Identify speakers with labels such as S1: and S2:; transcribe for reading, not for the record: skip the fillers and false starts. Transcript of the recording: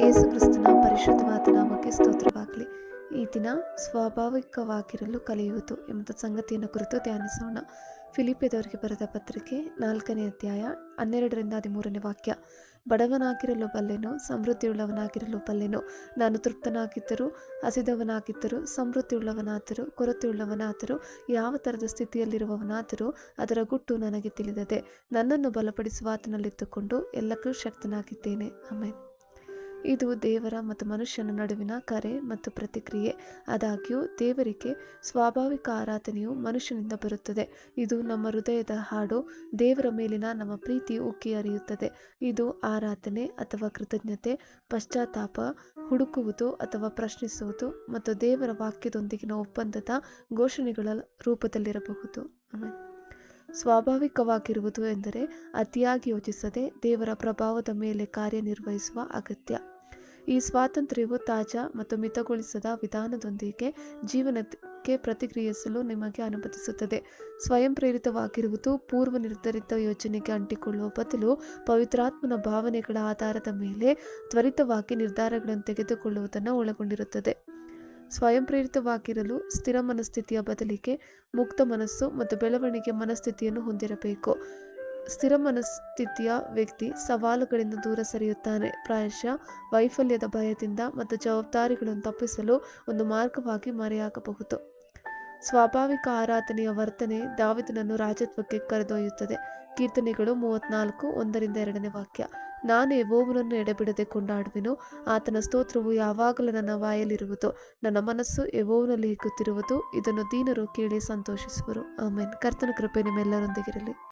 S1: ಯೇಸು ಕ್ರಿಸ್ತನ ಪರಿಶುದ್ಧವಾದ ನಾಮಕ್ಕೆ ಸ್ತೋತ್ರವಾಗಲಿ. ಈ ದಿನ ಸ್ವಾಭಾವಿಕವಾಗಿರಲು ಕಲಿಯುವುದು ಎಂಬ ಸಂಗತಿಯನ್ನು ಕುರಿತು ಧ್ಯಾನಿಸೋಣ. ಫಿಲಿಪ್ಪಿಯದವರಿಗೆ ಬರೆದ ಪತ್ರಿಕೆ 4ನೇ ಅಧ್ಯಾಯ 12-13 ವಾಕ್ಯ. ಬಡವನಾಗಿರಲು ಬಲ್ಲೆನು, ಸಮೃದ್ಧಿಯುಳ್ಳವನಾಗಿರಲು ಬಲ್ಲೆನು. ನಾನು ತೃಪ್ತನಾಗಿದ್ದರೂ, ಹಸಿದವನಾಗಿದ್ದರೂ, ಸಮೃದ್ಧಿಯುಳ್ಳವನಾದರೂ, ಕೊರತೆಯುಳ್ಳವನಾದರೂ, ಯಾವ ಥರದ ಸ್ಥಿತಿಯಲ್ಲಿರುವವನಾದರೂ ಅದರ ಗುಟ್ಟು ನನಗೆ ತಿಳಿದದೆ. ನನ್ನನ್ನು ಬಲಪಡಿಸುವ ಆತನಲ್ಲಿದ್ದುಕೊಂಡು ಎಲ್ಲಕ್ಕೂ ಶಕ್ತನಾಗಿದ್ದೇನೆ. ಆಮೆನ್. ಇದು ದೇವರ ಮತ್ತು ಮನುಷ್ಯನ ನಡುವಿನ ಕರೆ ಮತ್ತು ಪ್ರತಿಕ್ರಿಯೆ. ಆದಾಗ್ಯೂ ದೇವರಿಗೆ ಸ್ವಾಭಾವಿಕ ಆರಾಧನೆಯು ಮನುಷ್ಯನಿಂದ ಬರುತ್ತದೆ. ಇದು ನಮ್ಮ ಹೃದಯದ ಹಾಡು. ದೇವರ ಮೇಲಿನ ನಮ್ಮ ಪ್ರೀತಿ ಉಕ್ಕಿ ಹರಿಯುತ್ತದೆ. ಇದು ಆರಾಧನೆ ಅಥವಾ ಕೃತಜ್ಞತೆ, ಪಶ್ಚಾತ್ತಾಪ, ಹುಡುಕುವುದು ಅಥವಾ ಪ್ರಶ್ನಿಸುವುದು ಮತ್ತು ದೇವರ ವಾಕ್ಯದೊಂದಿಗಿನ ಒಪ್ಪಂದದ ಘೋಷಣೆಗಳ ರೂಪದಲ್ಲಿರಬಹುದು. ಆಮೆನ್. ಸ್ವಾಭಾವಿಕವಾಗಿರುವುದು ಎಂದರೆ ಅತಿಯಾಗಿ ಯೋಚಿಸದೆ ದೇವರ ಪ್ರಭಾವದ ಮೇಲೆ ಕಾರ್ಯನಿರ್ವಹಿಸುವ ಅಗತ್ಯ. ಈ ಸ್ವಾತಂತ್ರ್ಯವು ತಾಜಾ ಮತ್ತು ಮಿತಗೊಳಿಸದ ವಿಧಾನದೊಂದಿಗೆ ಜೀವನಕ್ಕೆ ಪ್ರತಿಕ್ರಿಯಿಸಲು ನಿಮಗೆ ಅನುಮತಿಸುತ್ತದೆ. ಸ್ವಯಂ ಪ್ರೇರಿತವಾಗಿರುವುದು ಪೂರ್ವ ನಿರ್ಧರಿತ ಯೋಜನೆಗೆ ಅಂಟಿಕೊಳ್ಳುವ ಬದಲು ಪವಿತ್ರಾತ್ಮನ ಭಾವನೆಗಳ ಆಧಾರದ ಮೇಲೆ ತ್ವರಿತವಾಗಿ ನಿರ್ಧಾರಗಳನ್ನು ತೆಗೆದುಕೊಳ್ಳುವುದನ್ನು ಒಳಗೊಂಡಿರುತ್ತದೆ. ಸ್ವಯಂ ಪ್ರೇರಿತವಾಗಿರಲು ಸ್ಥಿರ ಮನಸ್ಥಿತಿಯ ಬದಲಿಗೆ ಮುಕ್ತ ಮನಸ್ಸು ಮತ್ತು ಬೆಳವಣಿಗೆ ಮನಸ್ಥಿತಿಯನ್ನು ಹೊಂದಿರಬೇಕು. ಸ್ಥಿರ ಮನಸ್ಥಿತಿಯ ವ್ಯಕ್ತಿ ಸವಾಲುಗಳಿಂದ ದೂರ ಸರಿಯುತ್ತಾನೆ. ಪ್ರಾಯಶಃ ವೈಫಲ್ಯದ ಭಯದಿಂದ ಮತ್ತು ಜವಾಬ್ದಾರಿಗಳನ್ನು ತಪ್ಪಿಸಲು ಒಂದು ಮಾರ್ಗವಾಗಿ ಮರೆಯಾಗಬಹುದು. ಸ್ವಾಭಾವಿಕ ಆರಾಧನೆಯ ವರ್ತನೆ ದಾವೀದನನ್ನು ರಾಜತ್ವಕ್ಕೆ ಕರೆದೊಯ್ಯುತ್ತದೆ. ಕೀರ್ತನೆಗಳು 34:1-2 ವಾಕ್ಯ. ನಾನು ಯೆಹೋವನನ್ನು ಎಡೆಬಿಡದೆ ಕೊಂಡಾಡುವೆನು. ಆತನ ಸ್ತೋತ್ರವು ಯಾವಾಗಲೂ ನನ್ನ ಬಾಯಲ್ಲಿರುವುದು. ನನ್ನ ಮನಸ್ಸು ಯೆಹೋವನಲ್ಲಿ ಹಿಗ್ಗುತ್ತಿರುವುದು. ಇದನ್ನು ದೀನರು ಕೇಳಿ ಸಂತೋಷಿಸುವರು. ಆಮೆನ್. ಕರ್ತನ ಕೃಪೆ ನಿಮ್ಮೆಲ್ಲರೊಂದಿಗಿರಲಿ.